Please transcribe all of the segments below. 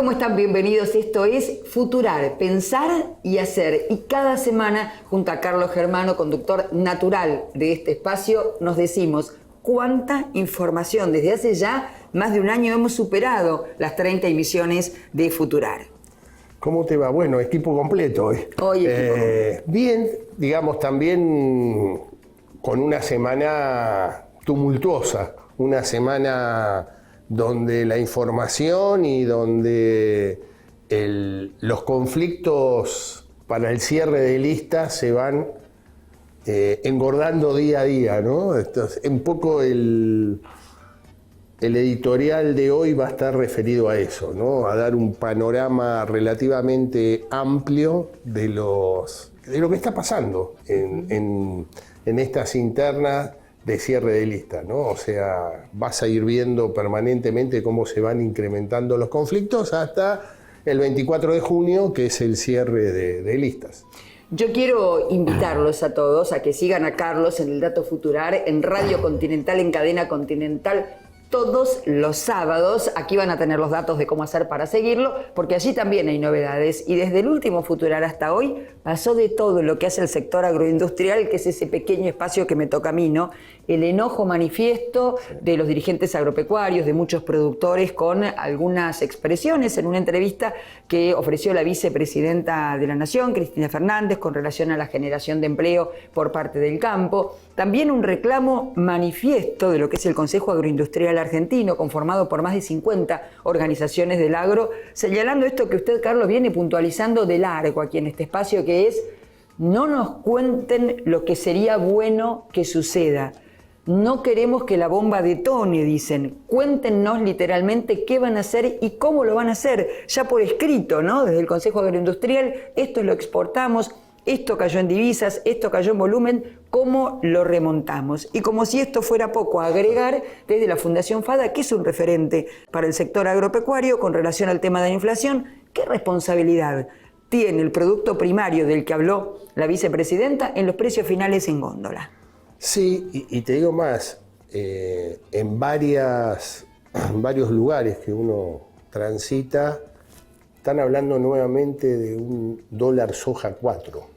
¿cómo están? Bienvenidos. Esto es Futurar, pensar y hacer. Y cada semana, junto a Carlos Germano, conductor natural de este espacio, nos decimos cuánta información. Desde hace ya más de un año hemos superado las 30 emisiones de Futurar. ¿Cómo te va? Bueno, equipo completo hoy. Bien, digamos también con una semana tumultuosa, una semana donde la información y donde los conflictos para el cierre de listas se van engordando día a día, ¿no? Entonces, un poco el editorial de hoy va a estar referido a eso, ¿no? A dar un panorama relativamente amplio de lo que está pasando en estas internas de cierre de lista, ¿no? O sea, vas a ir viendo permanentemente cómo se van incrementando los conflictos hasta el 24 de junio, que es el cierre de listas. Yo quiero invitarlos a todos a que sigan a Carlos en el Dato Futurar, en Radio Continental, en Cadena Continental, todos los sábados. Aquí van a tener los datos de cómo hacer para seguirlo, porque allí también hay novedades. Y desde el último Futurar hasta hoy pasó de todo lo que hace el sector agroindustrial, que es ese pequeño espacio que me toca a mí, ¿no? El enojo manifiesto de los dirigentes agropecuarios, de muchos productores, con algunas expresiones en una entrevista que ofreció la vicepresidenta de la Nación, Cristina Fernández, con relación a la generación de empleo por parte del campo. También un reclamo manifiesto de lo que es el Consejo Agroindustrial Argentino, conformado por más de 50 organizaciones del agro, señalando esto que usted, Carlos, viene puntualizando de largo aquí en este espacio, que es: no nos cuenten lo que sería bueno que suceda. No queremos que la bomba detone, dicen. Cuéntenos literalmente qué van a hacer y cómo lo van a hacer. Ya por escrito, ¿no? Desde el Consejo Agroindustrial, esto lo exportamos, esto cayó en divisas, esto cayó en volumen, ¿cómo lo remontamos? Y como si esto fuera poco, agregar desde la Fundación FADA, que es un referente para el sector agropecuario con relación al tema de la inflación, ¿qué responsabilidad tiene el producto primario del que habló la vicepresidenta en los precios finales en góndola? Sí, y te digo más, en varios lugares que uno transita, están hablando nuevamente de un dólar soja 4.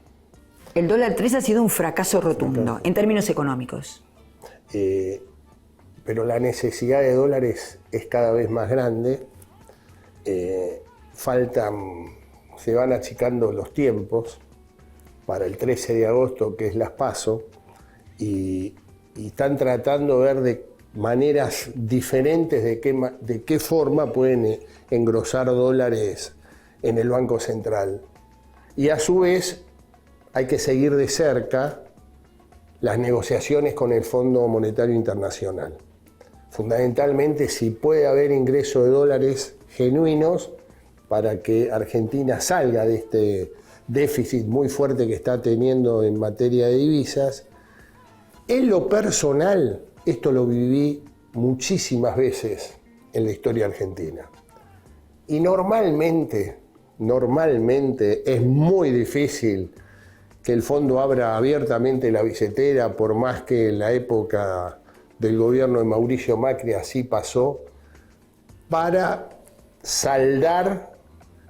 El dólar 3 ha sido un fracaso rotundo en términos económicos. Pero la necesidad de dólares es cada vez más grande. Se van achicando los tiempos para el 13 de agosto, que es las PASO, y están tratando de ver de maneras diferentes de qué forma pueden engrosar dólares en el Banco Central. Y a su vez hay que seguir de cerca las negociaciones con el Fondo Monetario Internacional. Fundamentalmente, si puede haber ingreso de dólares genuinos para que Argentina salga de este déficit muy fuerte que está teniendo en materia de divisas. En lo personal, esto lo viví muchísimas veces en la historia argentina. Y normalmente es muy difícil que el fondo abra abiertamente la billetera, por más que en la época del gobierno de Mauricio Macri así pasó, para saldar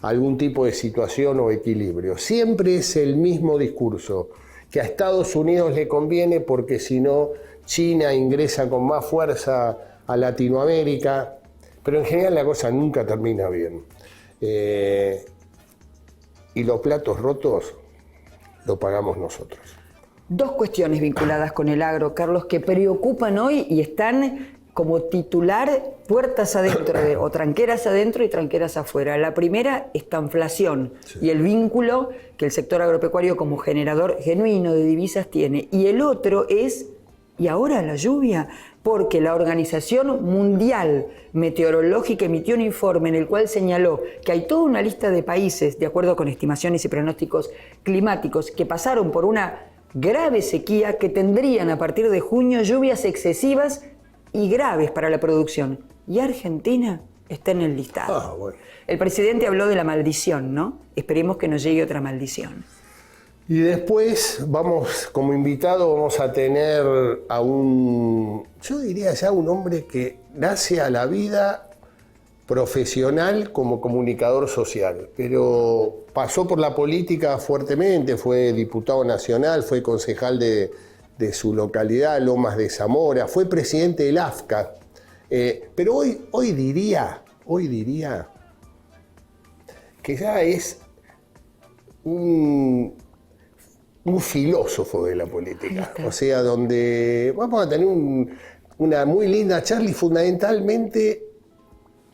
algún tipo de situación o equilibrio. Siempre es el mismo discurso, que a Estados Unidos le conviene porque si no, China ingresa con más fuerza a Latinoamérica, pero en general la cosa nunca termina bien. Y los platos rotos lo pagamos nosotros. Dos cuestiones vinculadas con el agro, Carlos, que preocupan hoy y están como titular puertas adentro o tranqueras adentro y tranqueras afuera. La primera, esta inflación, sí, y el vínculo que el sector agropecuario como generador genuino de divisas tiene. Y el otro es, ¿y ahora la lluvia? Porque la Organización Mundial Meteorológica emitió un informe en el cual señaló que hay toda una lista de países, de acuerdo con estimaciones y pronósticos climáticos, que pasaron por una grave sequía, que tendrían a partir de junio lluvias excesivas y graves para la producción. Y Argentina está en el listado. Bueno. El presidente habló de la maldición, ¿no? Esperemos que no llegue otra maldición. Y después como invitado vamos a tener a yo diría ya un hombre que nace a la vida profesional como comunicador social, pero pasó por la política fuertemente, fue diputado nacional, fue concejal de su localidad, Lomas de Zamora, fue presidente del AFCA, pero hoy diría que ya es un filósofo de la política, o sea, donde vamos a tener una muy linda charla y fundamentalmente,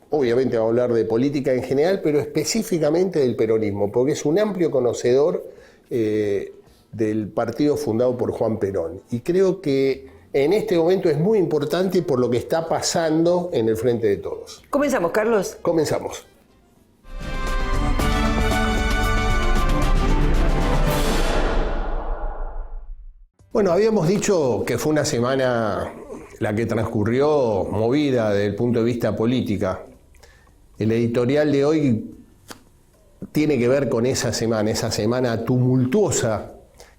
obviamente vamos a hablar de política en general, pero específicamente del peronismo, porque es un amplio conocedor del partido fundado por Juan Perón. Y creo que en este momento es muy importante por lo que está pasando en el Frente de Todos. ¿Comenzamos, Carlos? Comenzamos. Bueno, habíamos dicho que fue una semana la que transcurrió movida desde el punto de vista política. El editorial de hoy tiene que ver con esa semana tumultuosa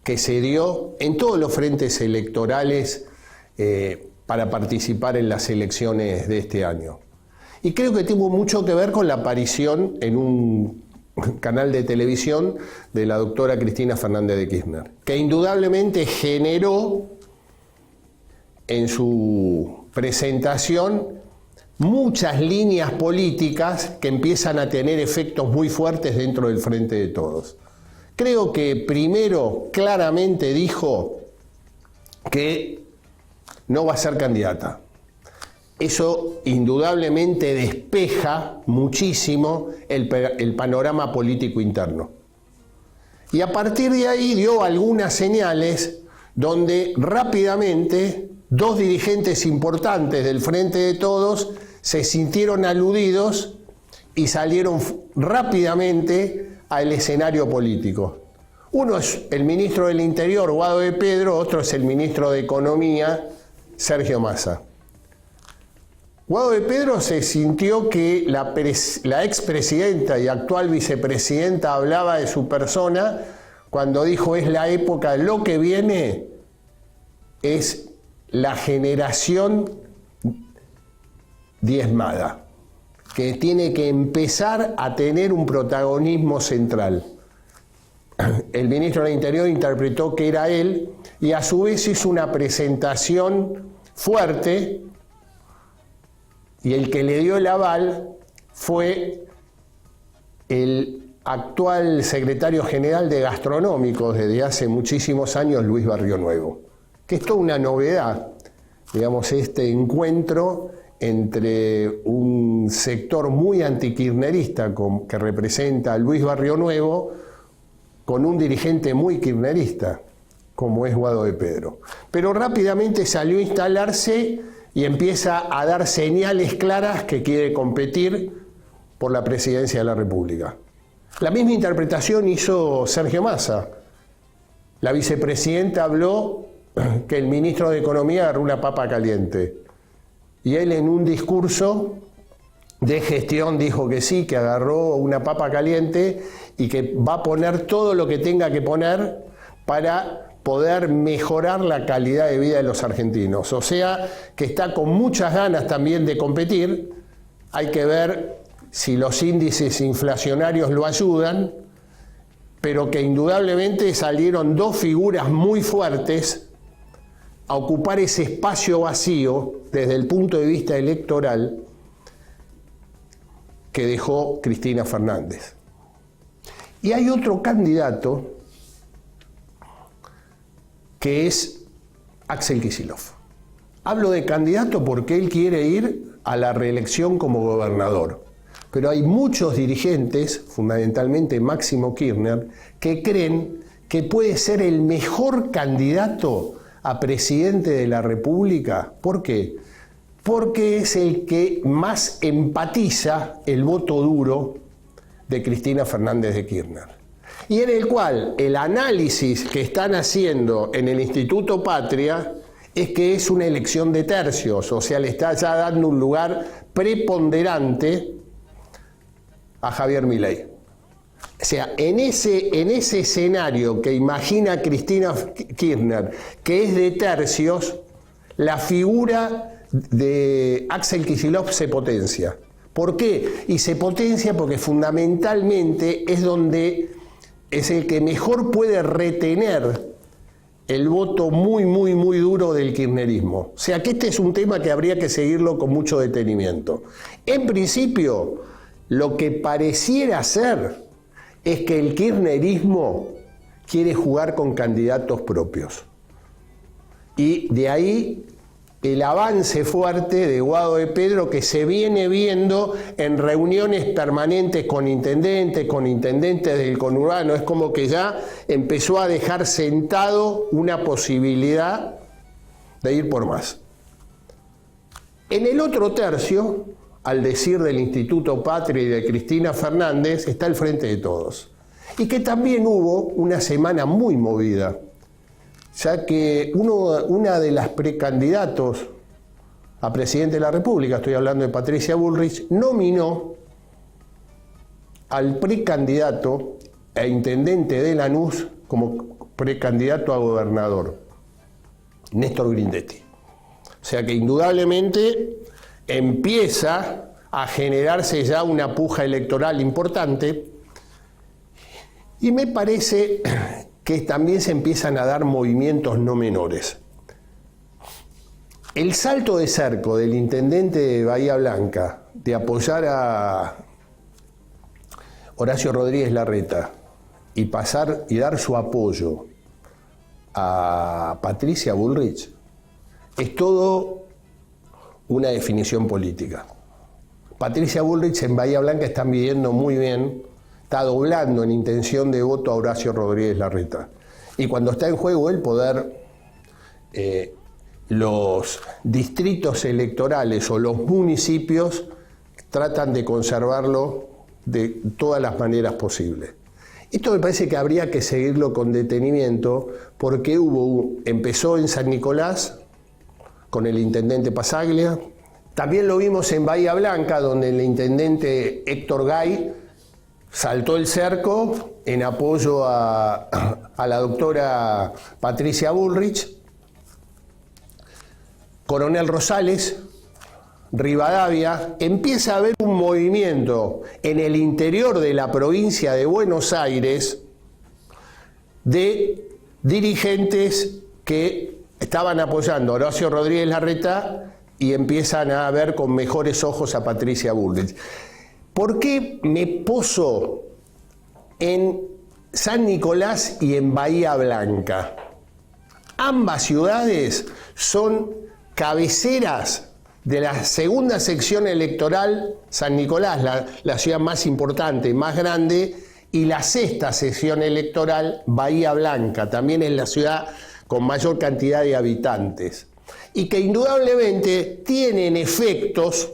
que se dio en todos los frentes electorales para participar en las elecciones de este año. Y creo que tuvo mucho que ver con la aparición en un canal de televisión de la doctora Cristina Fernández de Kirchner, que indudablemente generó en su presentación muchas líneas políticas que empiezan a tener efectos muy fuertes dentro del Frente de Todos. Creo que primero claramente dijo que no va a ser candidata. Eso indudablemente despeja muchísimo el panorama político interno. Y a partir de ahí dio algunas señales donde rápidamente dos dirigentes importantes del Frente de Todos se sintieron aludidos y salieron rápidamente al escenario político. Uno es el ministro del Interior, Guado de Pedro, otro es el ministro de Economía, Sergio Massa. Guado de Pedro se sintió que la expresidenta y actual vicepresidenta hablaba de su persona cuando dijo es la época, lo que viene es la generación diezmada, que tiene que empezar a tener un protagonismo central. El ministro del Interior interpretó que era él y a su vez hizo una presentación fuerte y el que le dio el aval fue el actual secretario general de Gastronómicos desde hace muchísimos años, Luis Barrionuevo, que es toda una novedad, digamos, este encuentro entre un sector muy antikirchnerista que representa a Luis Barrionuevo con un dirigente muy kirchnerista, como es Guado de Pedro. Pero rápidamente salió a instalarse y empieza a dar señales claras que quiere competir por la presidencia de la República. La misma interpretación hizo Sergio Massa. La vicepresidenta habló que el ministro de Economía agarró una papa caliente. Y él en un discurso de gestión dijo que sí, que agarró una papa caliente y que va a poner todo lo que tenga que poner para poder mejorar la calidad de vida de los argentinos. O sea, que está con muchas ganas también de competir. Hay que ver si los índices inflacionarios lo ayudan, pero que indudablemente salieron dos figuras muy fuertes a ocupar ese espacio vacío desde el punto de vista electoral que dejó Cristina Fernández. Y hay otro candidato que es Axel Kicillof. Hablo de candidato porque él quiere ir a la reelección como gobernador. Pero hay muchos dirigentes, fundamentalmente Máximo Kirchner, que creen que puede ser el mejor candidato a presidente de la República. ¿Por qué? Porque es el que más empatiza el voto duro de Cristina Fernández de Kirchner. Y en el cual el análisis que están haciendo en el Instituto Patria es que es una elección de tercios, o sea, le está ya dando un lugar preponderante a Javier Milei. O sea, en ese escenario que imagina Cristina Kirchner, que es de tercios, la figura de Axel Kicillof se potencia. ¿Por qué? Y se potencia porque fundamentalmente es el que mejor puede retener el voto muy, muy, muy duro del kirchnerismo. O sea que este es un tema que habría que seguirlo con mucho detenimiento. En principio, lo que pareciera ser es que el kirchnerismo quiere jugar con candidatos propios. Y de ahí el avance fuerte de Guado de Pedro que se viene viendo en reuniones permanentes con intendentes del conurbano. Es como que ya empezó a dejar sentado una posibilidad de ir por más. En el otro tercio, al decir del Instituto Patria y de Cristina Fernández, está el Frente de Todos. Y que también hubo una semana muy movida, ya que una de las precandidatos a presidente de la República, estoy hablando de Patricia Bullrich, nominó al precandidato e intendente de Lanús como precandidato a gobernador, Néstor Grindetti. O sea que indudablemente empieza a generarse ya una puja electoral importante y me parece que también se empiezan a dar movimientos no menores. El salto de cerco del intendente de Bahía Blanca de apoyar a Horacio Rodríguez Larreta y pasar y dar su apoyo a Patricia Bullrich es todo una definición política. Patricia Bullrich en Bahía Blanca está midiendo muy bien, está doblando en intención de voto a Horacio Rodríguez Larreta. Y cuando está en juego el poder, los distritos electorales o los municipios tratan de conservarlo de todas las maneras posibles. Esto me parece que habría que seguirlo con detenimiento porque empezó en San Nicolás con el intendente Pasaglia, también lo vimos en Bahía Blanca donde el intendente Héctor Gay saltó el cerco en apoyo a la doctora Patricia Bullrich, Coronel Rosales, Rivadavia, empieza a haber un movimiento en el interior de la provincia de Buenos Aires de dirigentes que estaban apoyando a Horacio Rodríguez Larreta y empiezan a ver con mejores ojos a Patricia Bullrich. ¿Por qué me poso en San Nicolás y en Bahía Blanca? Ambas ciudades son cabeceras de la segunda sección electoral, San Nicolás, la ciudad más importante, más grande, y la sexta sección electoral, Bahía Blanca, también es la ciudad con mayor cantidad de habitantes, y que indudablemente tienen efectos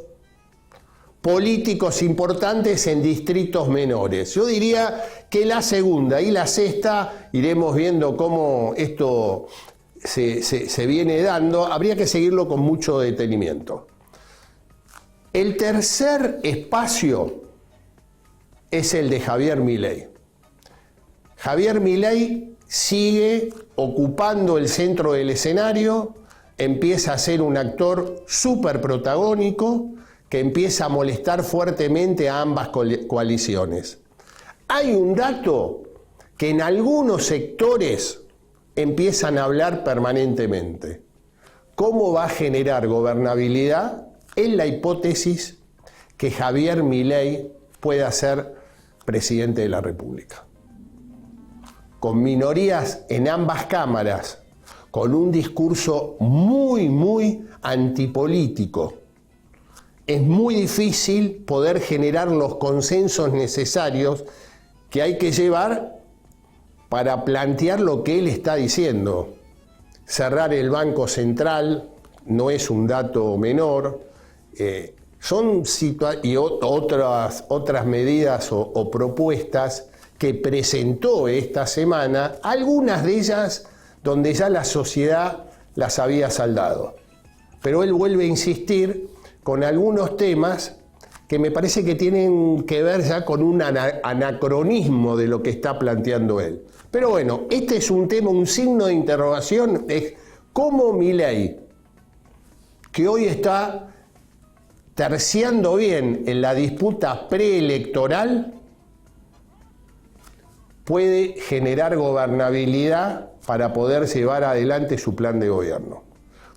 políticos importantes en distritos menores. Yo diría que la segunda y la sexta, iremos viendo cómo esto se viene dando, habría que seguirlo con mucho detenimiento. El tercer espacio es el de Javier Milei. Javier Milei sigue ocupando el centro del escenario, empieza a ser un actor súper protagónico que empieza a molestar fuertemente a ambas coaliciones. Hay un dato que en algunos sectores empiezan a hablar permanentemente. ¿Cómo va a generar gobernabilidad? Es la hipótesis que Javier Milei pueda ser presidente de la República. Con minorías en ambas cámaras, con un discurso muy, muy antipolítico, es muy difícil poder generar los consensos necesarios que hay que llevar para plantear lo que él está diciendo. Cerrar el Banco Central no es un dato menor, y otras medidas o propuestas que presentó esta semana, algunas de ellas donde ya la sociedad las había saldado. Pero él vuelve a insistir con algunos temas que me parece que tienen que ver ya con un anacronismo de lo que está planteando él. Pero bueno, este es un tema, un signo de interrogación, es cómo Milei, que hoy está terciando bien en la disputa preelectoral, puede generar gobernabilidad para poder llevar adelante su plan de gobierno.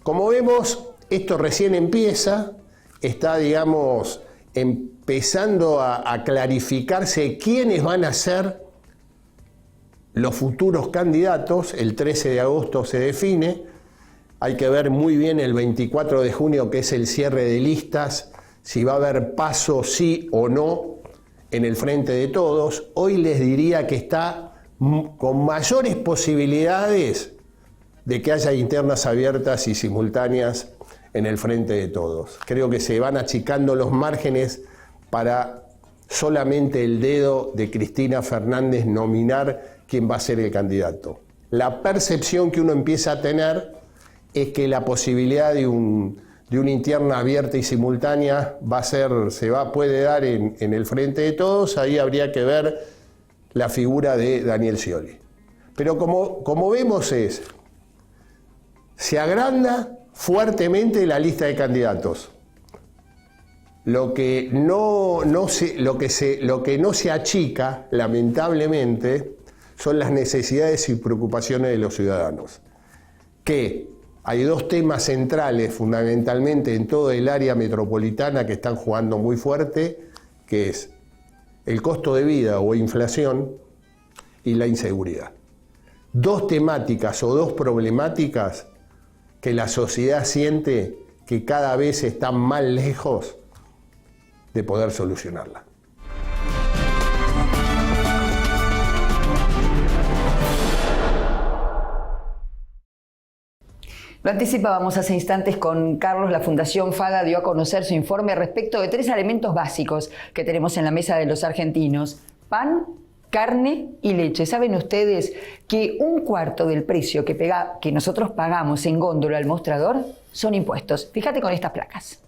Como vemos, esto recién empieza, está, digamos, empezando a clarificarse quiénes van a ser los futuros candidatos. El 13 de agosto se define, hay que ver muy bien el 24 de junio, que es el cierre de listas, si va a haber paso sí o no en el Frente de Todos. Hoy les diría que está con mayores posibilidades de que haya internas abiertas y simultáneas en el Frente de Todos. Creo que se van achicando los márgenes para solamente el dedo de Cristina Fernández nominar quién va a ser el candidato. La percepción que uno empieza a tener es que la posibilidad de una interna abierta y simultánea puede dar en el Frente de Todos. Ahí habría que ver la figura de Daniel Scioli. Pero como vemos se agranda fuertemente la lista de candidatos. Lo que no se achica, lamentablemente, son las necesidades y preocupaciones de los ciudadanos. Que hay dos temas centrales, fundamentalmente en todo el área metropolitana, que están jugando muy fuerte, que es el costo de vida o inflación y la inseguridad. Dos temáticas o dos problemáticas que la sociedad siente que cada vez están más lejos de poder solucionarla. Lo anticipábamos hace instantes con Carlos. La Fundación FADA dio a conocer su informe respecto de 3 alimentos básicos que tenemos en la mesa de los argentinos: pan, carne y leche. ¿Saben ustedes que 1/4 del precio que nosotros pagamos en góndola al mostrador son impuestos? Fíjate con estas placas.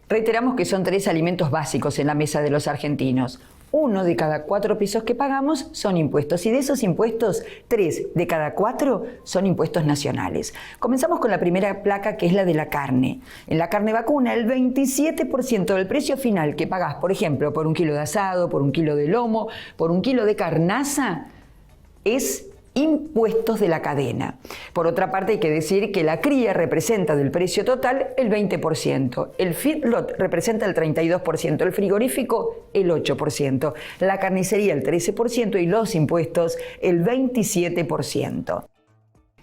Reiteramos que son 3 alimentos básicos en la mesa de los argentinos. 1 de cada 4 pesos que pagamos son impuestos, y de esos impuestos, 3 de cada 4 son impuestos nacionales. Comenzamos con la primera placa, que es la de la carne. En la carne vacuna, el 27% del precio final que pagás, por ejemplo, por 1 kilo de asado, por 1 kilo de lomo, por 1 kilo de carnaza, es impuestos de la cadena. Por otra parte, hay que decir que la cría representa del precio total el 20%, el feedlot representa el 32%, el frigorífico el 8%, la carnicería el 13% y los impuestos el 27%.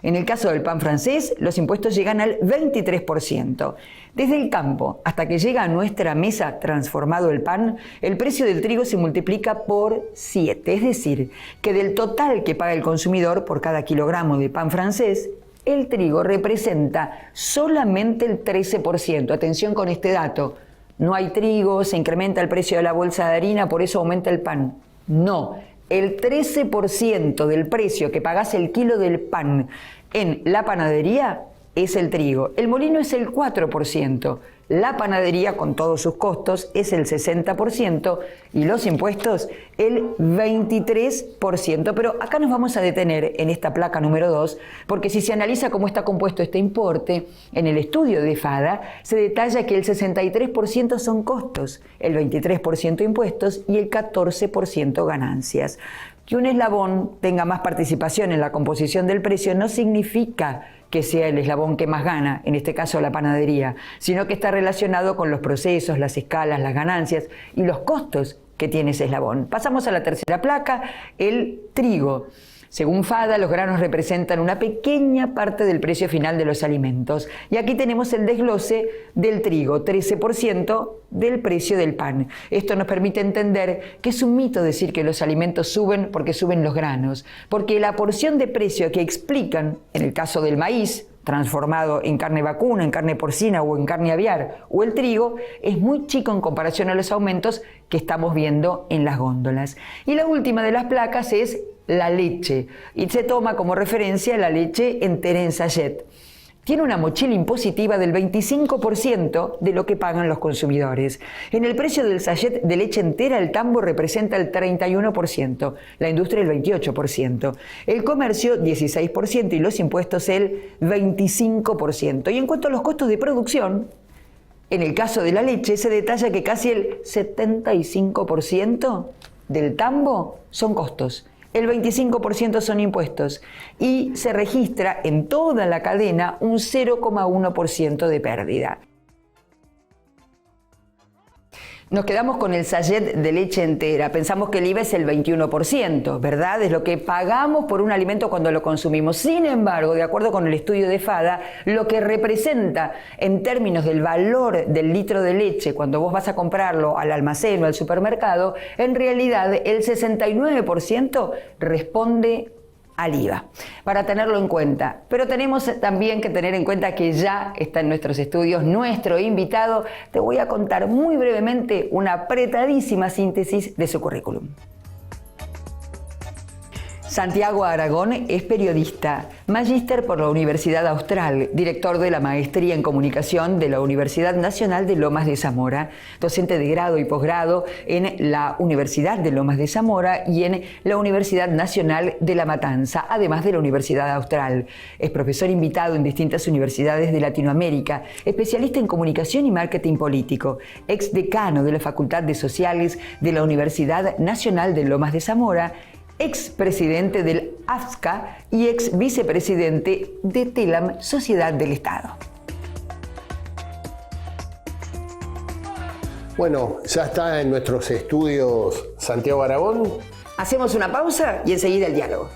En el caso del pan francés, los impuestos llegan al 23%. Desde el campo hasta que llega a nuestra mesa transformado el pan, el precio del trigo se multiplica por 7. Es decir, que del total que paga el consumidor por cada kilogramo de pan francés, el trigo representa solamente el 13%. Atención con este dato. No hay trigo, se incrementa el precio de la bolsa de harina, por eso aumenta el pan. No. El 13% del precio que pagás el kilo del pan en la panadería es el trigo. El molino es el 4%. La panadería, con todos sus costos, es el 60% y los impuestos el 23%. Pero acá nos vamos a detener en esta placa número 2, porque si se analiza cómo está compuesto este importe, en el estudio de FADA se detalla que el 63% son costos, el 23% impuestos y el 14% ganancias. Que un eslabón tenga más participación en la composición del precio no significa que sea el eslabón que más gana, en este caso la panadería, sino que está relacionado con los procesos, las escalas, las ganancias y los costos que tiene ese eslabón. Pasamos a la tercera placa, el trigo. Según FADA, los granos representan una pequeña parte del precio final de los alimentos. Y aquí tenemos el desglose del trigo, 13% del precio del pan. Esto nos permite entender que es un mito decir que los alimentos suben porque suben los granos, porque la porción de precio que explican, en el caso del maíz, transformado en carne vacuna, en carne porcina o en carne aviar, o el trigo, es muy chico en comparación a los aumentos que estamos viendo en las góndolas. Y la última de las placas es la leche, y se toma como referencia la leche entera en sachet. Tiene una mochila impositiva del 25% de lo que pagan los consumidores. En el precio del sachet de leche entera, el tambo representa el 31%, la industria el 28%, el comercio 16% y los impuestos el 25%. Y en cuanto a los costos de producción, En el caso de la leche se detalla que casi el 75% del tambo son costos, el 25% son impuestos y se registra en toda la cadena un 0,1% de pérdida. Nos quedamos con el sachet de leche entera. Pensamos que el IVA es el 21%, ¿verdad? Es lo que pagamos por un alimento cuando lo consumimos. Sin embargo, de acuerdo con el estudio de FADA, lo que representa en términos del valor del litro de leche cuando vos vas a comprarlo al almacén o al supermercado, en realidad el 69% responde al IVA, para tenerlo en cuenta. Pero tenemos también que tener en cuenta que ya está en nuestros estudios nuestro invitado. Te voy a contar muy brevemente una apretadísima síntesis de su currículum. Santiago Aragón es periodista, magíster por la Universidad Austral, director de la Maestría en Comunicación de la Universidad Nacional de Lomas de Zamora, docente de grado y posgrado en la Universidad de Lomas de Zamora y en la Universidad Nacional de La Matanza, además de la Universidad Austral. Es profesor invitado en distintas universidades de Latinoamérica, especialista en comunicación y marketing político, ex decano de la Facultad de Sociales de la Universidad Nacional de Lomas de Zamora, ex presidente del AFSCA y ex vicepresidente de TELAM, Sociedad del Estado. Bueno, ya está en nuestros estudios Santiago Aragón. Hacemos una pausa y enseguida el diálogo.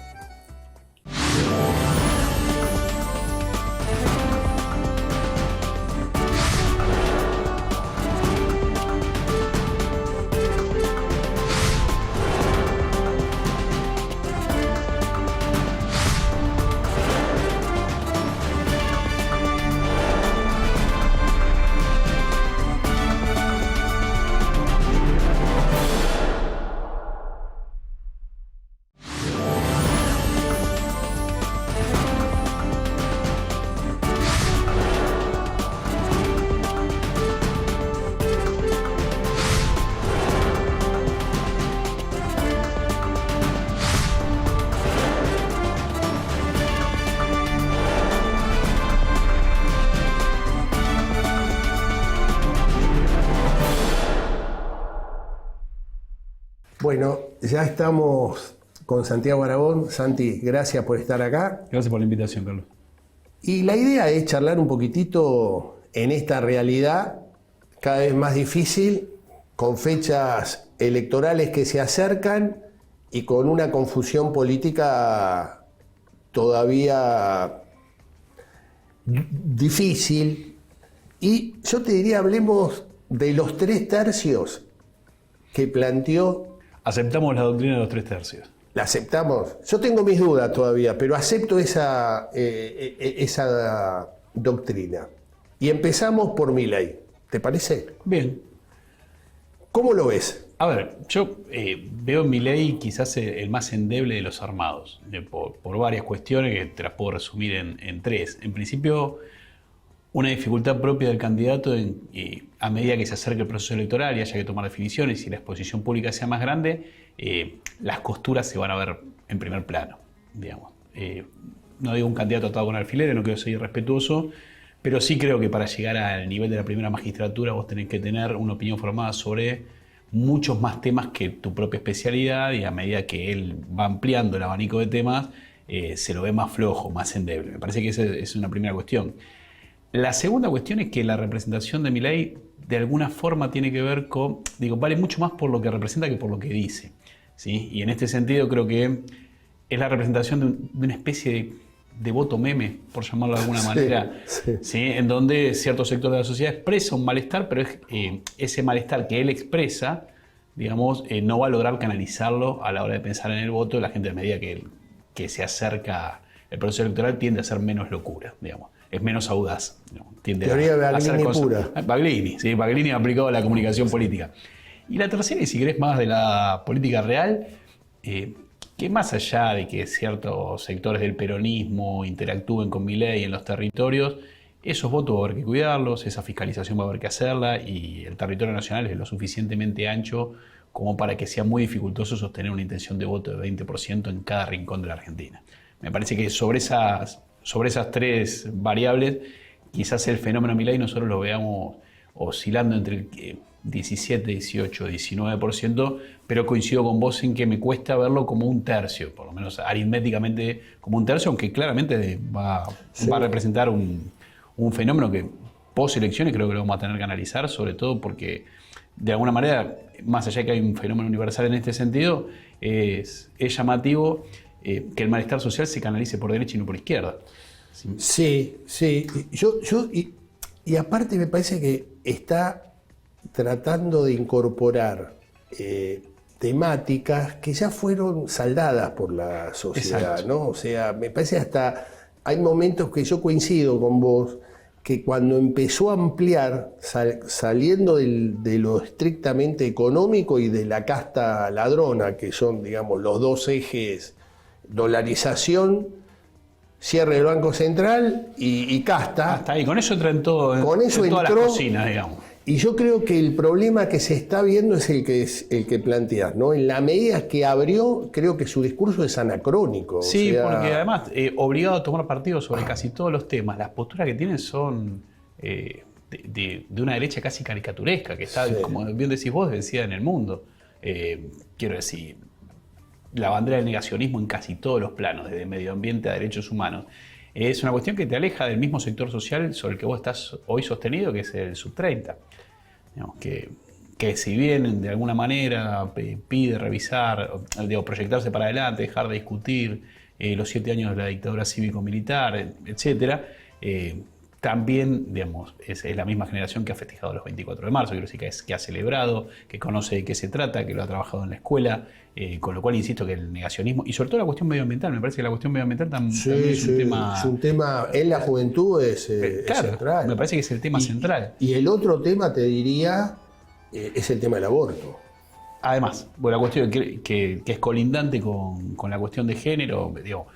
Bueno, ya estamos con Santiago Aragón. Santi, gracias por estar acá. Gracias por la invitación, Carlos. Y la idea es charlar un poquitito en esta realidad cada vez más difícil, con fechas electorales que se acercan y con una confusión política todavía difícil. Y yo te diría, hablemos de los 3 tercios que planteó. Aceptamos la doctrina de los 3 tercios. ¿La aceptamos? Yo tengo mis dudas todavía, pero acepto esa doctrina. Y empezamos por Milei. ¿Te parece? Bien. ¿Cómo lo ves? A ver, yo veo en Milei quizás el más endeble de los armados, por varias cuestiones que te las puedo resumir en 3. En principio, una dificultad propia del candidato a medida que se acerque el proceso electoral y haya que tomar definiciones y la exposición pública sea más grande, las costuras se van a ver en primer plano, digamos. No digo un candidato atado con alfileres, no quiero ser irrespetuoso, pero sí creo que para llegar al nivel de la primera magistratura vos tenés que tener una opinión formada sobre muchos más temas que tu propia especialidad, y a medida que él va ampliando el abanico de temas, se lo ve más flojo, más endeble. Me parece que esa es una primera cuestión. La segunda cuestión es que la representación de Milei de alguna forma tiene que ver con, vale mucho más por lo que representa que por lo que dice, ¿sí? Y en este sentido creo que es la representación de una especie de voto meme, por llamarlo de alguna manera, ¿sí? En donde cierto sector de la sociedad expresa un malestar, pero ese malestar que él expresa, no va a lograr canalizarlo a la hora de pensar en el voto. La gente, a medida que se acerca el proceso electoral, tiende a ser menos locura, es menos audaz. Teoría Baglini pura. Baglini, ¿sí? Baglini aplicado a la comunicación política. Y la tercera, y si querés más de la política real, que más allá de que ciertos sectores del peronismo interactúen con Milei en los territorios, esos votos va a haber que cuidarlos, esa fiscalización va a haber que hacerla, y el territorio nacional es lo suficientemente ancho como para que sea muy dificultoso sostener una intención de voto de 20% en cada rincón de la Argentina. Me parece que sobre esas 3 variables, quizás el fenómeno Milei nosotros lo veamos oscilando entre el 17, 18, 19%, pero coincido con vos en que me cuesta verlo como un tercio, por lo menos aritméticamente como un tercio, aunque claramente va a representar un fenómeno que post elecciones creo que lo vamos a tener que analizar, sobre todo porque de alguna manera, más allá de que hay un fenómeno universal en este sentido, es llamativo que el malestar social se canalice por derecha y no por izquierda. Sí. Y aparte me parece que está tratando de incorporar temáticas que ya fueron saldadas por la sociedad, Exacto. ¿no? O sea, me parece hasta hay momentos que yo coincido con vos, que cuando empezó a ampliar, saliendo de lo estrictamente económico y de la casta ladrona, que son, digamos, los dos ejes, dolarización, cierre del Banco Central y casta. Hasta ahí, con eso entra en todo, Con eso en todas entró, las cocinas, digamos. Y yo creo que el problema que se está viendo es el que planteas, ¿no? En la medida que abrió, creo que su discurso es anacrónico. Sí, o sea, porque además, obligado a tomar partido sobre casi todos los temas, las posturas que tienen son de una derecha casi caricaturesca, que está, Sí. como bien decís vos, vencida en el mundo. Quiero decir, la bandera del negacionismo en casi todos los planos, desde medio ambiente a derechos humanos. Es una cuestión que te aleja del mismo sector social sobre el que vos estás hoy sostenido, que es el sub-30. Digamos, que si bien de alguna manera pide revisar, digo, proyectarse para adelante, dejar de discutir los 7 años de la dictadura cívico-militar, etcétera, también, digamos, es la misma generación que ha festejado los 24 de marzo, quiero decir que ha celebrado, que conoce de qué se trata, que lo ha trabajado en la escuela, con lo cual insisto que el negacionismo, y sobre todo la cuestión medioambiental, me parece que la cuestión medioambiental también es un tema... Es un tema, en la juventud es claro, central. me parece que es el tema central. Y el otro tema, te diría, es el tema del aborto. Además, bueno, la cuestión que es colindante con la cuestión de género, digo,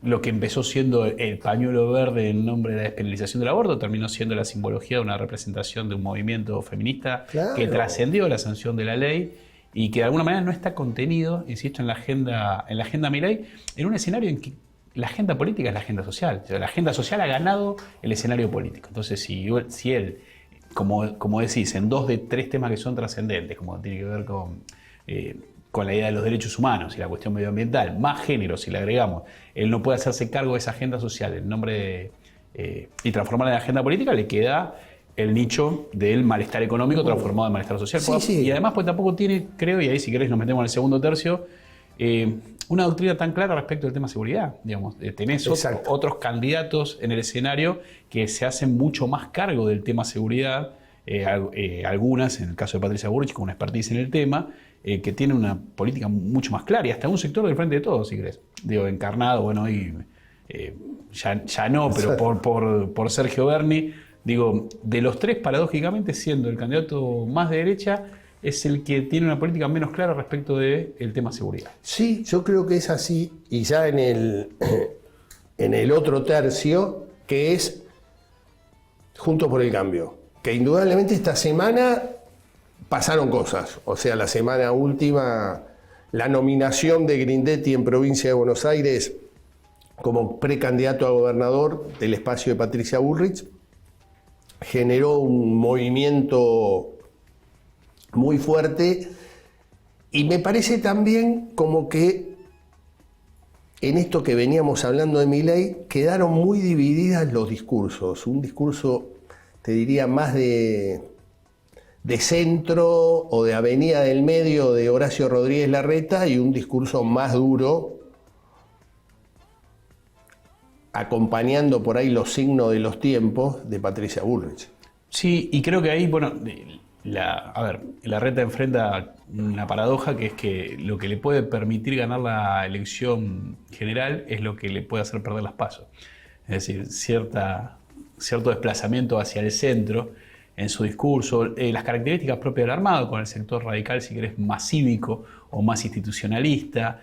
lo que empezó siendo el pañuelo verde en nombre de la despenalización del aborto terminó siendo la simbología de una representación de un movimiento feminista que trascendió la sanción de la ley y que de alguna manera no está contenido, insisto, en la agenda Milei, en un escenario en que la agenda política es la agenda social. O sea, la agenda social ha ganado el escenario político. Entonces, si él, como decís, en 2 de 3 temas que son trascendentes, como tiene que ver con la idea de los derechos humanos y la cuestión medioambiental, más género, si le agregamos, él no puede hacerse cargo de esa agenda social en nombre y transformarla en agenda política, le queda el nicho del malestar económico transformado en malestar social. Sí. Y además pues tampoco tiene, creo, y ahí si querés nos metemos en el segundo tercio, una doctrina tan clara respecto del tema seguridad. Digamos, tenés otros candidatos en el escenario que se hacen mucho más cargo del tema seguridad, algunas, en el caso de Patricia Bullrich, con una expertise en el tema, que tiene una política mucho más clara y hasta un sector del Frente de Todos, si querés. Digo, encarnado, bueno, hoy ya no, pero por Sergio Berni, digo, de los 3, paradójicamente, siendo el candidato más de derecha, es el que tiene una política menos clara respecto del tema seguridad. Sí, yo creo que es así, y ya en el otro tercio, que es Juntos por el Cambio, que indudablemente esta semana pasaron cosas. O sea, la semana última, la nominación de Grindetti en Provincia de Buenos Aires como precandidato a gobernador del espacio de Patricia Bullrich generó un movimiento muy fuerte, y me parece también como que en esto que veníamos hablando de Milei quedaron muy divididas los discursos. Un discurso, te diría, más de centro o de Avenida del Medio de Horacio Rodríguez Larreta, y un discurso más duro, acompañando por ahí los signos de los tiempos, de Patricia Bullrich. Sí, y creo que ahí, bueno, Larreta enfrenta una paradoja, que es que lo que le puede permitir ganar la elección general es lo que le puede hacer perder las PASO. Es decir, cierto desplazamiento hacia el centro en su discurso, las características propias del armado, con el sector radical, si querés, más cívico o más institucionalista,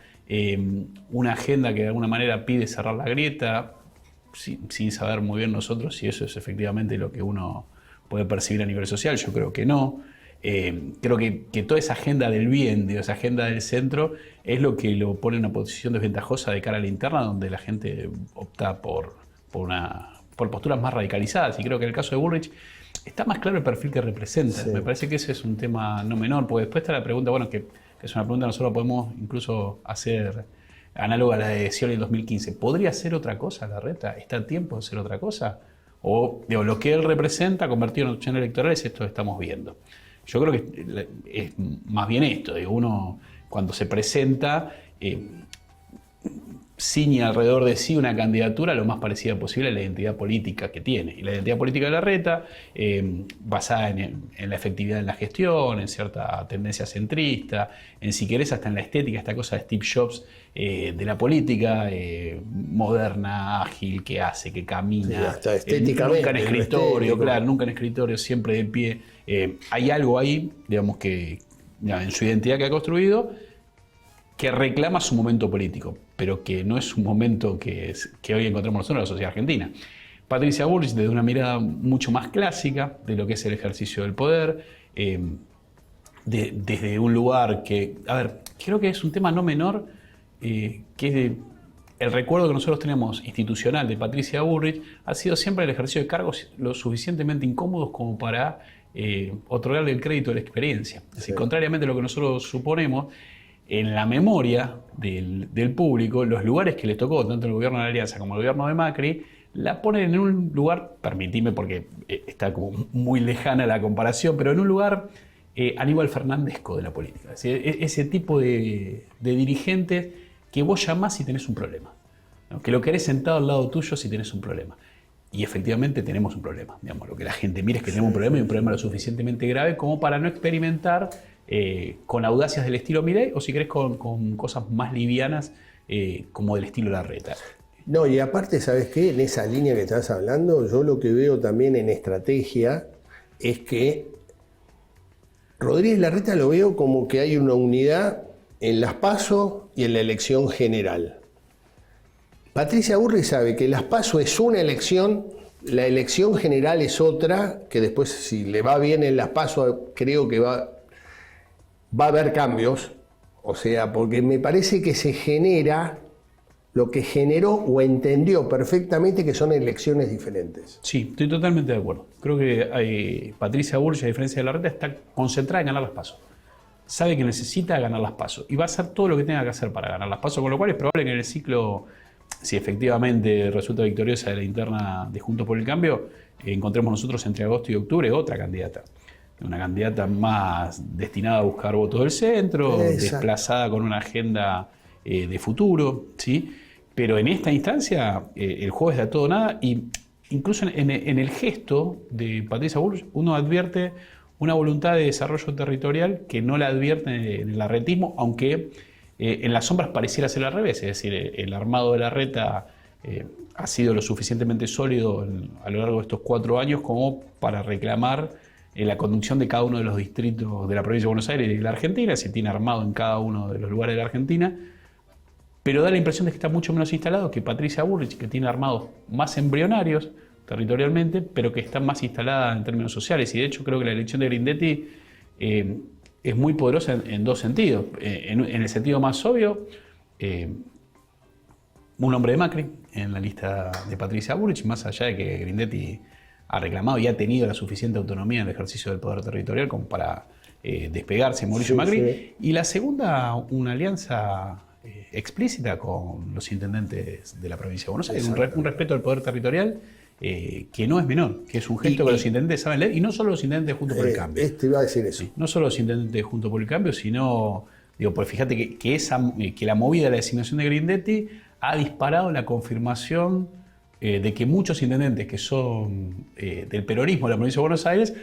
una agenda que de alguna manera pide cerrar la grieta, sin saber muy bien nosotros si eso es efectivamente lo que uno puede percibir a nivel social. Yo creo que no. Creo que toda esa agenda del bien, esa agenda del centro, es lo que lo pone en una posición desventajosa de cara a la interna, donde la gente opta por posturas más radicalizadas. Y creo que en el caso de Bullrich, está más claro el perfil que representa. Sí. Me parece que ese es un tema no menor, porque después está la pregunta, bueno, que es una pregunta que nosotros podemos incluso hacer análoga a la de Scioli en 2015. ¿Podría ser otra cosa Larreta? ¿Está a tiempo de ser otra cosa? O digo, lo que él representa convertido en opción electoral es esto que estamos viendo. Yo creo que es más bien esto, digo, uno cuando se presenta ciñe alrededor de sí una candidatura lo más parecida posible a la identidad política que tiene. Y la identidad política de Larreta, basada en la efectividad en la gestión, en cierta tendencia centrista, en si querés hasta en la estética, esta cosa de Steve Jobs de la política, moderna, ágil, que hace, que camina. Sí, hasta estéticamente, nunca en escritorio, estético. claro, nunca en escritorio, siempre de pie. Hay algo ahí, digamos, que en su identidad que ha construido, que reclama su momento político, pero que no es un momento que hoy encontramos nosotros en la sociedad argentina. Patricia Bullrich, desde una mirada mucho más clásica de lo que es el ejercicio del poder, desde un lugar que, a ver, creo que es un tema no menor, que es el recuerdo que nosotros tenemos institucional de Patricia Bullrich, ha sido siempre el ejercicio de cargos lo suficientemente incómodos como para otorgarle el crédito de la experiencia. Es decir, contrariamente a lo que nosotros suponemos, en la memoria del público, los lugares que le tocó, tanto el gobierno de la Alianza como el gobierno de Macri, la ponen en un lugar, permitime porque está como muy lejana la comparación, pero en un lugar Aníbal Fernándezco de la política. Es decir, ese tipo de dirigentes que vos llamás si tenés un problema, ¿no? Que lo querés sentado al lado tuyo si tenés un problema. Y efectivamente tenemos un problema. Digamos, lo que la gente mira es que tenemos un problema y un problema lo suficientemente grave como para no experimentar con audacias del estilo Milei o si querés con cosas más livianas como del estilo Larreta. No, y aparte, ¿sabes qué? En esa línea que estás hablando, yo lo que veo también en estrategia es que Rodríguez Larreta lo veo como que hay una unidad en las PASO y en la elección general. Patricia Bullrich sabe que las PASO es una elección, la elección general es otra, que después si le va bien en las PASO creo que va a haber cambios, o sea, porque me parece que se genera lo que generó o entendió perfectamente que son elecciones diferentes. Sí, estoy totalmente de acuerdo. Creo que Patricia Bullrich, a diferencia de Larreta, está concentrada en ganar las PASO. Sabe que necesita ganar las PASO y va a hacer todo lo que tenga que hacer para ganar las PASO, con lo cual es probable que en el ciclo, si efectivamente resulta victoriosa de la interna de Juntos por el Cambio, encontremos nosotros entre agosto y octubre otra candidata. Una candidata más destinada a buscar votos del centro, desplazada con una agenda de futuro, ¿sí? Pero en esta instancia el juego es de a todo o nada y incluso en el gesto de Patricia Bullrich uno advierte una voluntad de desarrollo territorial que no la advierte en el larretismo, aunque en las sombras pareciera ser al revés, es decir, el armado de Larreta ha sido lo suficientemente sólido a lo largo de estos 4 años como para reclamar la conducción de cada uno de los distritos de la provincia de Buenos Aires y de la Argentina, se tiene armado en cada uno de los lugares de la Argentina, pero da la impresión de que está mucho menos instalado que Patricia Bullrich, que tiene armados más embrionarios territorialmente, pero que está más instalada en términos sociales. Y de hecho creo que la elección de Grindetti es muy poderosa en dos sentidos. En el sentido más obvio, un hombre de Macri en la lista de Patricia Bullrich, más allá de que Grindetti ha reclamado y ha tenido la suficiente autonomía en el ejercicio del poder territorial como para despegarse de Mauricio Macri. Sí. Y la segunda, una alianza explícita con los intendentes de la provincia de Buenos Aires, un respeto al poder territorial que no es menor, que es un gesto que los intendentes saben leer, y no solo los intendentes de Juntos por el Cambio. Iba a decir eso. Sí, no solo los intendentes de Juntos por el Cambio, sino, digo, pues fíjate que la movida de la designación de Grindetti ha disparado la confirmación de que muchos intendentes que son del peronismo de la provincia de Buenos Aires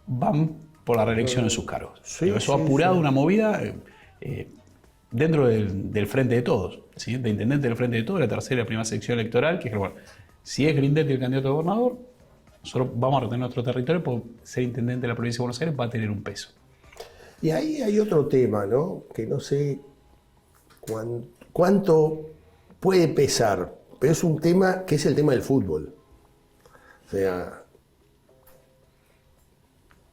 van por la reelección en sus cargos. Sí, eso ha apurado una movida dentro del Frente de Todos, ¿sí? De intendente del Frente de Todos, la tercera y la primera sección electoral, que es, bueno, si es Grindetti el candidato a gobernador, nosotros vamos a retener nuestro territorio, porque ser intendente de la provincia de Buenos Aires va a tener un peso. Y ahí hay otro tema, ¿no? Que no sé cuánto puede pesar, pero es un tema que es el tema del fútbol. O sea,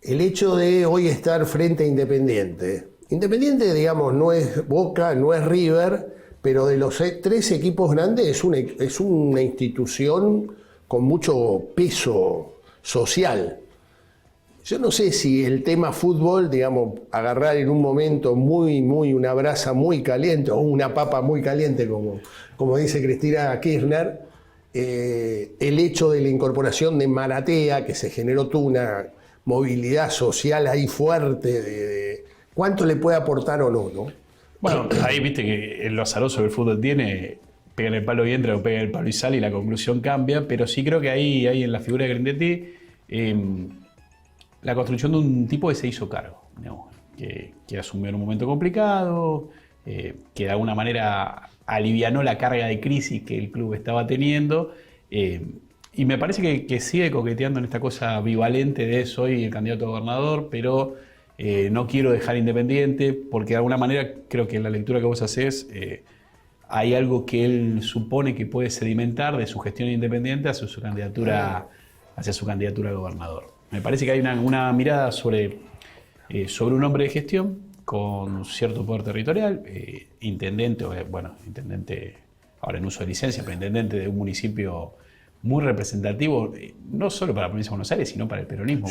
el hecho de hoy estar frente a Independiente. Independiente, digamos, no es Boca, no es River, pero de los 3 equipos grandes es una institución con mucho peso social. Yo no sé si el tema fútbol, digamos, agarrar en un momento una brasa muy caliente o una papa muy caliente, como dice Cristina Kirchner, el hecho de la incorporación de Maratea, que se generó toda una movilidad social ahí fuerte, de cuánto le puede aportar o no, ¿no? Bueno, ahí viste que lo azaroso que el fútbol tiene, pegan el palo y entra o pegan el palo y sale y la conclusión cambia, pero sí creo que ahí en la figura de Grindetti, la construcción de un tipo que se hizo cargo, digamos, que asumió en un momento complicado, que de alguna manera alivianó la carga de crisis que el club estaba teniendo, y me parece que sigue coqueteando en esta cosa bivalente de soy el candidato a gobernador, pero no quiero dejar Independiente, porque de alguna manera creo que en la lectura que vos hacés hay algo que él supone que puede sedimentar de su gestión independiente hacia su candidatura a gobernador. Me parece que hay una mirada sobre un hombre de gestión con cierto poder territorial, intendente, ahora en uso de licencia, pero intendente de un municipio muy representativo, no solo para la provincia de Buenos Aires, sino para el peronismo,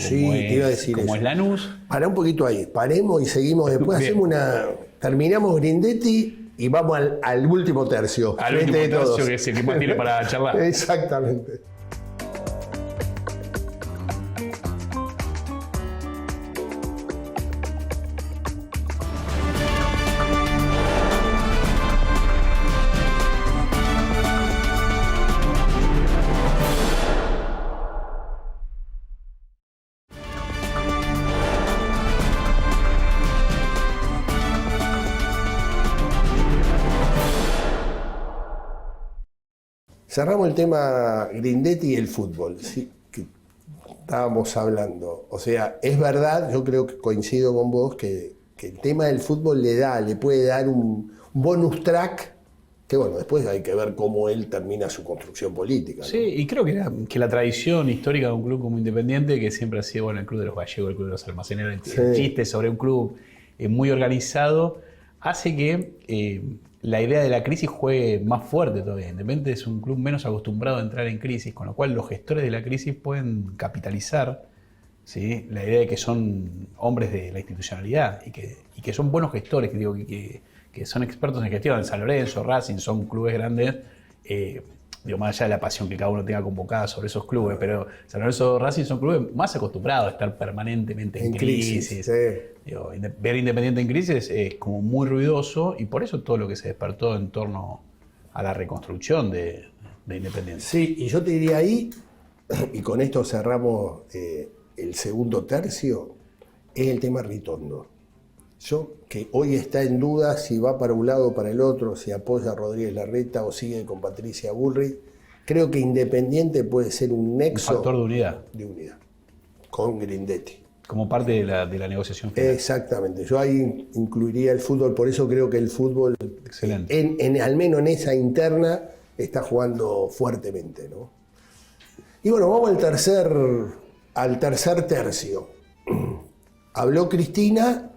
como es Lanús. Pará un poquito ahí, paremos y seguimos después, terminamos Grindetti y vamos al último tercio. Al último tercio, que es el que más tiene para charlar. Exactamente. Cerramos el tema Grindetti y el fútbol, ¿sí? Que estábamos hablando. O sea, es verdad, yo creo que coincido con vos, que el tema del fútbol le puede dar un bonus track, que bueno, después hay que ver cómo él termina su construcción política, ¿no? Sí, y creo que la tradición histórica de un club como Independiente, que siempre ha sido el club de los gallegos, el club de los almaceneros, el chiste sobre un club muy organizado, hace que la idea de la crisis juegue más fuerte todavía. Independiente es un club menos acostumbrado a entrar en crisis, con lo cual los gestores de la crisis pueden capitalizar, ¿sí?, la idea de que son hombres de la institucionalidad y que son buenos gestores, que son expertos en gestión. San Lorenzo, Racing son clubes grandes, más allá de la pasión que cada uno tenga convocada sobre esos clubes, pero San Lorenzo, Racing son clubes más acostumbrados a estar permanentemente en crisis. Sí. Ver Independiente en crisis es como muy ruidoso, y por eso todo lo que se despertó en torno a la reconstrucción de Independiente. Sí, y yo te diría ahí, y con esto cerramos el segundo tercio, es el tema Ritondo. Que hoy está en duda si va para un lado o para el otro, si apoya a Rodríguez Larreta o sigue con Patricia Bullrich. Creo que Independiente puede ser un nexo. Un factor de unidad. Con Grindetti. Como parte de la negociación final. Exactamente. Yo ahí incluiría el fútbol, por eso creo que el fútbol, excelente, al menos en esa interna, está jugando fuertemente, ¿no? Y bueno, vamos al tercer tercio. Habló Cristina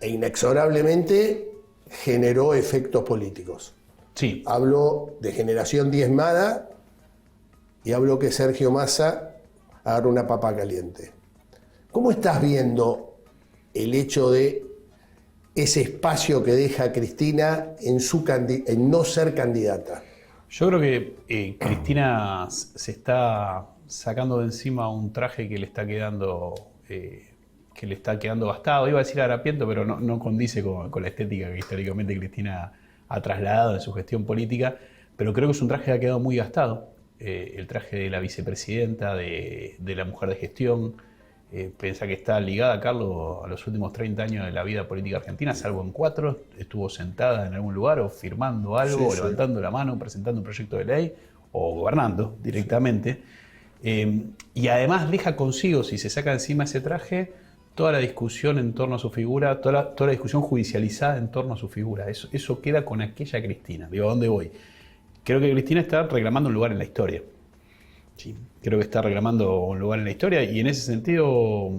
e inexorablemente generó efectos políticos. Sí. Habló de generación diezmada y habló que Sergio Massa agarró una papa caliente. ¿Cómo estás viendo el hecho de ese espacio que deja Cristina en no ser candidata? Yo creo que Cristina se está sacando de encima un traje que le está quedando gastado. Iba a decir harapiento, pero no condice con la estética que históricamente Cristina ha trasladado en su gestión política. Pero creo que es un traje que ha quedado muy gastado. El traje de la vicepresidenta, de la mujer de gestión. Pensá que está ligada, Carlos, a los últimos 30 años de la vida política argentina, salvo en 4, estuvo sentada en algún lugar o firmando algo, o levantando la mano, presentando un proyecto de ley, o gobernando directamente. Y además deja consigo, si se saca encima ese traje, toda la discusión en torno a su figura, toda la discusión judicializada en torno a su figura. Eso queda con aquella Cristina. Digo, ¿a dónde voy? Creo que Cristina está reclamando un lugar en la historia. Sí, creo que está reclamando un lugar en la historia, y en ese sentido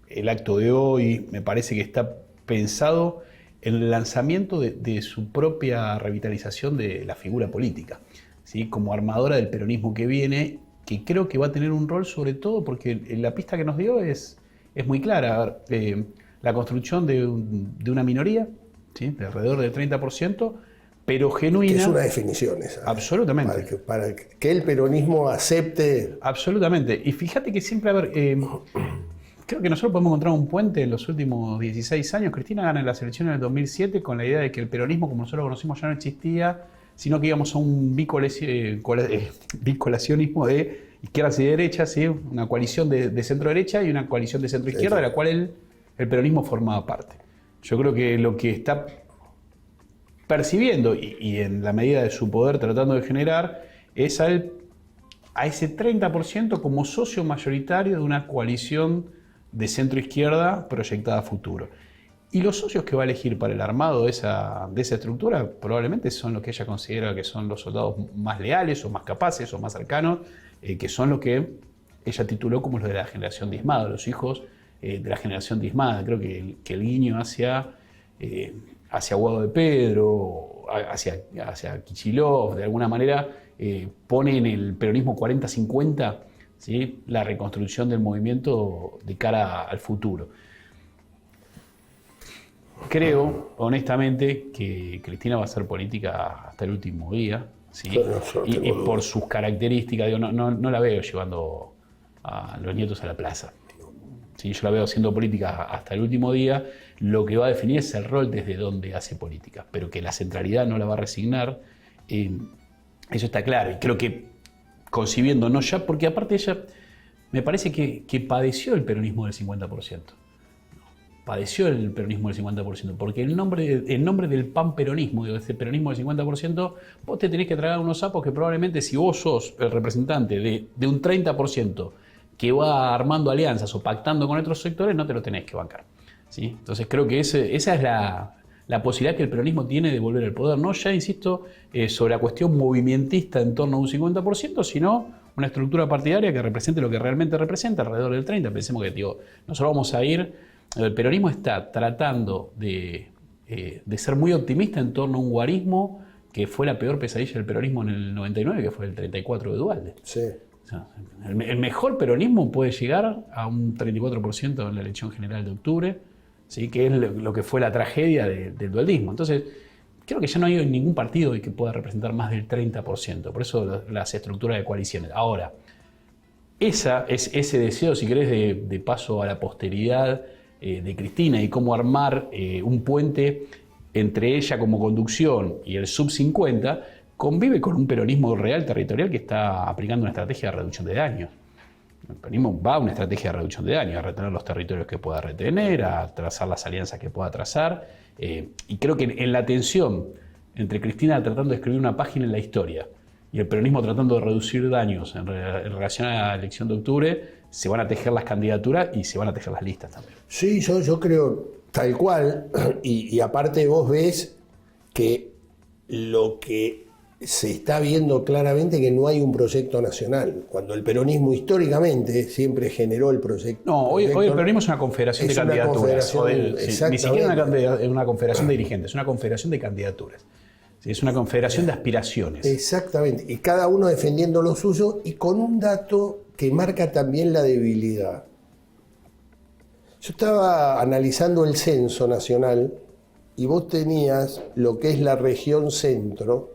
el acto de hoy me parece que está pensado en el lanzamiento de su propia revitalización de la figura política, ¿sí?, como armadora del peronismo que viene, que creo que va a tener un rol sobre todo porque la pista que nos dio es muy clara. A ver, la construcción de una minoría, ¿sí? De alrededor del 30%, pero genuina. Que es una definición esa. Absolutamente. Para que el peronismo acepte. Absolutamente. Y fíjate que siempre, a ver, creo que nosotros podemos encontrar un puente en los últimos 16 años. Cristina gana las elecciones del 2007 con la idea de que el peronismo, como nosotros lo conocimos, ya no existía, sino que íbamos a un bicolacionismo de izquierdas y derechas, ¿sí? Una coalición de centro-derecha y una coalición de centro-izquierda, de la cual el peronismo formaba parte. Yo creo que lo que está percibiendo y en la medida de su poder tratando de generar es a ese 30% como socio mayoritario de una coalición de centro-izquierda proyectada a futuro. Y los socios que va a elegir para el armado de esa estructura probablemente son los que ella considera que son los soldados más leales o más capaces o más cercanos, que son los que ella tituló como los de la generación diezmada, los hijos de la generación diezmada. Creo que el guiño hacia Guado de Pedro, hacia Kicillof, de alguna manera pone en el peronismo 40-50, ¿sí? La reconstrucción del movimiento de cara al futuro. Creo, honestamente, que Cristina va a hacer política hasta el último día, ¿sí? Y por sus características, digo, no la veo llevando a los nietos a la plaza. ¿Sí? Yo la veo haciendo política hasta el último día. Lo que va a definir es el rol desde donde hace política, pero que la centralidad no la va a resignar, eso está claro. Y creo que concibiendo, no ya, porque aparte ella me parece que padeció el peronismo del 50%. Padeció el peronismo del 50%, porque el nombre del panperonismo, de ese peronismo del 50%, vos te tenés que tragar unos sapos que probablemente si vos sos el representante de un 30% que va armando alianzas o pactando con otros sectores, no te lo tenés que bancar, ¿sí? Entonces creo que esa es la posibilidad que el peronismo tiene de volver al poder. No ya, insisto, sobre la cuestión movimentista en torno a un 50%, sino una estructura partidaria que represente lo que realmente representa, alrededor del 30%. Pensemos que, nosotros vamos a ir. El peronismo está tratando de ser muy optimista en torno a un guarismo que fue la peor pesadilla del peronismo en el 99, que fue el 34 de Duhalde. Sí. O sea, el mejor peronismo puede llegar a un 34% en la elección general de octubre, ¿sí? Que es lo que fue la tragedia del dualdismo. Entonces, creo que ya no hay ningún partido que pueda representar más del 30%. Por eso las estructuras de coaliciones. Ahora, ese deseo, si querés, de paso a la posteridad de Cristina y cómo armar un puente entre ella como conducción y el sub-50, convive con un peronismo real territorial que está aplicando una estrategia de reducción de daños. El peronismo va a una estrategia de reducción de daños, a retener los territorios que pueda retener, a trazar las alianzas que pueda trazar. Y creo que en la tensión entre Cristina tratando de escribir una página en la historia y el peronismo tratando de reducir daños en relación a la elección de octubre, se van a tejer las candidaturas y se van a tejer las listas también. Sí, yo creo tal cual. Y aparte vos ves que lo que se está viendo claramente que no hay un proyecto nacional. Cuando el peronismo históricamente siempre generó el proyecto. No, hoy el peronismo es una confederación de candidaturas. Ni siquiera una confederación de dirigentes, es una confederación de candidaturas. Es una confederación de aspiraciones. Exactamente. Y cada uno defendiendo lo suyo y con un dato que marca también la debilidad. Yo estaba analizando el censo nacional y vos tenías lo que es la región centro,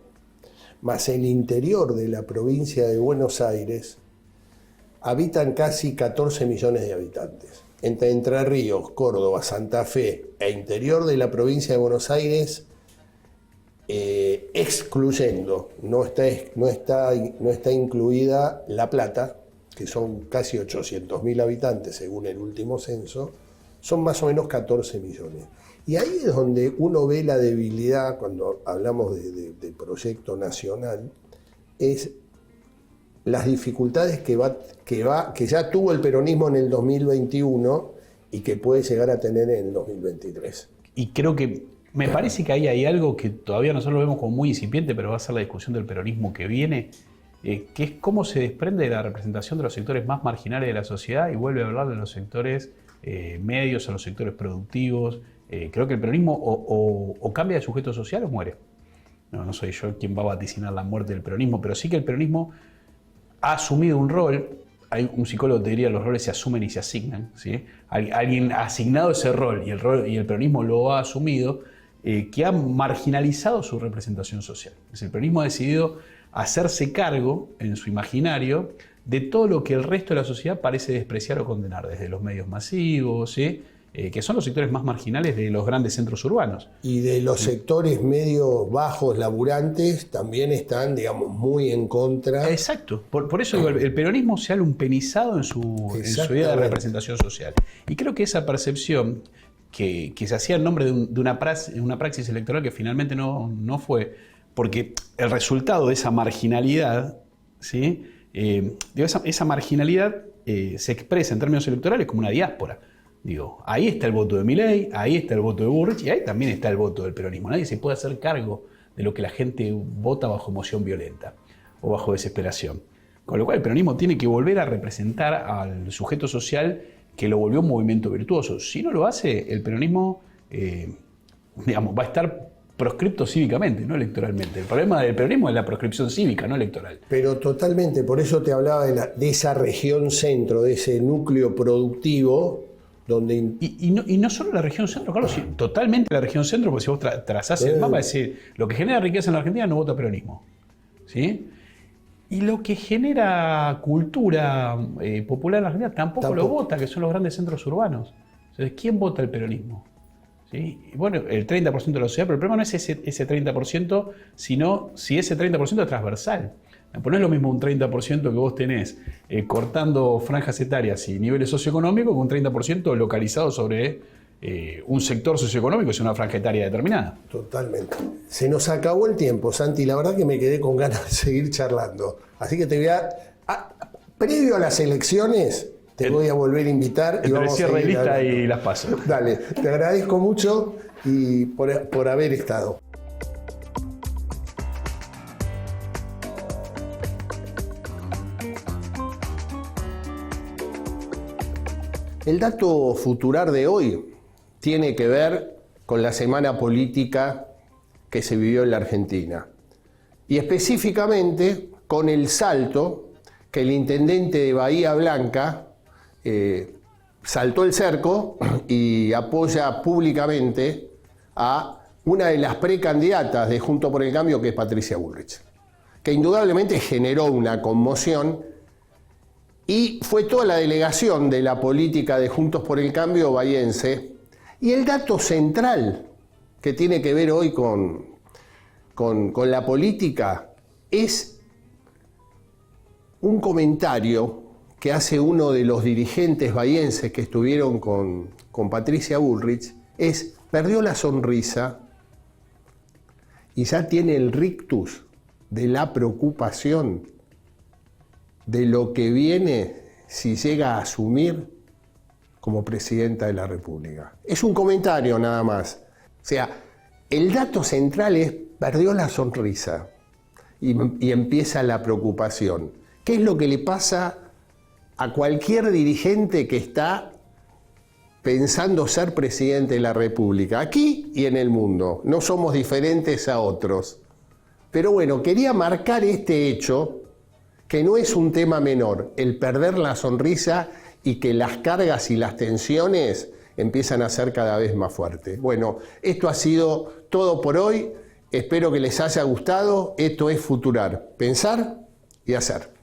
más el interior de la provincia de Buenos Aires, habitan casi 14 millones de habitantes. Entre Ríos, Córdoba, Santa Fe e interior de la provincia de Buenos Aires, excluyendo, no está incluida La Plata, que son casi 800.000 habitantes según el último censo, son más o menos 14 millones. Y ahí es donde uno ve la debilidad cuando hablamos de proyecto nacional, es las dificultades que ya tuvo el peronismo en el 2021 y que puede llegar a tener en el 2023. Y creo que me parece que ahí hay algo que todavía nosotros lo vemos como muy incipiente, pero va a ser la discusión del peronismo que viene, que es cómo se desprende de la representación de los sectores más marginales de la sociedad y vuelve a hablar de los sectores medios, a los sectores productivos. Creo que el peronismo o cambia de sujeto social o muere. No soy yo quien va a vaticinar la muerte del peronismo, pero sí que el peronismo ha asumido un rol. Un psicólogo te diría los roles se asumen y se asignan, ¿sí? Alguien ha asignado ese rol y el peronismo lo ha asumido, que ha marginalizado su representación social. El peronismo ha decidido hacerse cargo en su imaginario de todo lo que el resto de la sociedad parece despreciar o condenar, desde los medios masivos, ¿sí? Que son los sectores más marginales de los grandes centros urbanos. Y de los sectores medios bajos, laburantes, también están, digamos, muy en contra. Exacto. Por eso el peronismo se ha lumpenizado en su idea de representación social. Y creo que esa percepción que se hacía en nombre de una praxis electoral que finalmente no fue, porque el resultado de esa marginalidad, ¿sí? Esa marginalidad se expresa en términos electorales como una diáspora. Ahí está el voto de Milei, ahí está el voto de Bullrich y ahí también está el voto del peronismo. Nadie se puede hacer cargo de lo que la gente vota bajo emoción violenta o bajo desesperación. Con lo cual el peronismo tiene que volver a representar al sujeto social que lo volvió un movimiento virtuoso. Si no lo hace, el peronismo va a estar proscripto cívicamente, no electoralmente. El problema del peronismo es la proscripción cívica, no electoral. Pero totalmente, por eso te hablaba de esa región centro, de ese núcleo productivo. Y no solo la región centro, Carlos, totalmente la región centro, porque si vos trazás el mapa, es decir, lo que genera riqueza en la Argentina no vota peronismo, ¿sí? Y lo que genera cultura popular en la Argentina tampoco lo vota, que son los grandes centros urbanos. Entonces, ¿quién vota el peronismo? ¿Sí? Y bueno, el 30% de la sociedad, pero el problema no es ese 30%, sino si ese 30% es transversal. Pues no es lo mismo un 30% que vos tenés cortando franjas etarias y niveles socioeconómicos que un 30% localizado sobre un sector socioeconómico y una franja etaria determinada. Totalmente. Se nos acabó el tiempo, Santi. La verdad que me quedé con ganas de seguir charlando. Así que te voy previo a las elecciones, te voy a volver a invitar. Entre el cierre de lista y las paso. Dale, te agradezco mucho y por haber estado. El dato futurar de hoy tiene que ver con la semana política que se vivió en la Argentina y específicamente con el salto que el intendente de Bahía Blanca saltó el cerco y apoya públicamente a una de las precandidatas de Juntos por el Cambio, que es Patricia Bullrich, que indudablemente generó una conmoción. Y fue toda la delegación de la política de Juntos por el Cambio bahiense. Y el dato central que tiene que ver hoy con la política es un comentario que hace uno de los dirigentes bahienses que estuvieron con Patricia Bullrich. Perdió la sonrisa y ya tiene el rictus de la preocupación de lo que viene si llega a asumir como presidenta de la República. Es un comentario nada más. O sea, el dato central es perdió la sonrisa y empieza la preocupación. ¿Qué es lo que le pasa a cualquier dirigente que está pensando ser presidente de la República? Aquí y en el mundo. No somos diferentes a otros. Pero bueno, quería marcar este hecho, que no es un tema menor, el perder la sonrisa y que las cargas y las tensiones empiezan a ser cada vez más fuertes. Bueno, esto ha sido todo por hoy. Espero que les haya gustado. Esto es Futurar, pensar y hacer.